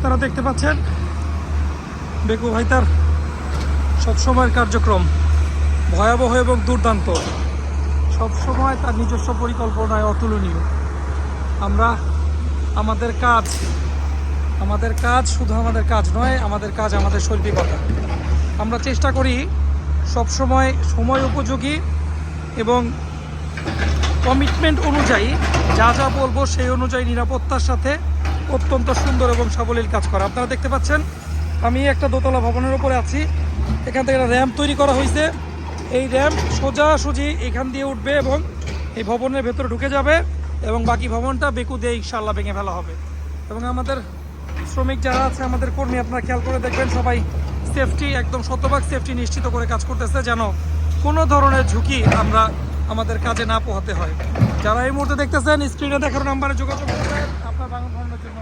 আপনারা দেখতে পাচ্ছেন বেকু ভাই তার সবসময়ের কার্যক্রম ভয়াবহ এবং দুর্দান্ত, সবসময় তার নিজস্ব পরিকল্পনায় অতুলনীয়। আমরা আমাদের কাজ শুধু আমাদের কাজ নয়, আমাদের কাজ আমাদের শৈল্পিকতা। আমরা চেষ্টা করি সবসময় সময় উপযোগী এবং কমিটমেন্ট অনুযায়ী যা যা বলবো সেই অনুযায়ী নিরাপত্তার সাথে অত্যন্ত সুন্দর এবং সাবলীল কাজ করা। আপনারা দেখতে পাচ্ছেন আমি একটা দোতলা ভবনের উপরে আছি। এখান থেকে একটা র্যাম্প তৈরি করা হয়েছে। এই র্যাম্প সোজাসুজি এখান দিয়ে উঠবে এবং এই ভবনের ভেতরে ঢুকে যাবে এবং বাকি ভবনটা বেকু দিয়ে ইনশাল্লাহ ভেঙে ফেলা হবে। এবং আমাদের শ্রমিক যারা আছে, আমাদের কর্মী, আপনারা খেয়াল করে দেখবেন সবাই সেফটি, একদম শতভাগ সেফটি নিশ্চিত করে কাজ করতেছে, যেন কোনো ধরনের ঝুঁকি আমরা আমাদের কাজে না পোহাতে হয়। যারা এই মুহূর্তে দেখতেছেন স্ক্রিনে দেখানো নাম্বারে যোগাযোগ করবেন আপনার বাংলা ভবনের জন্য।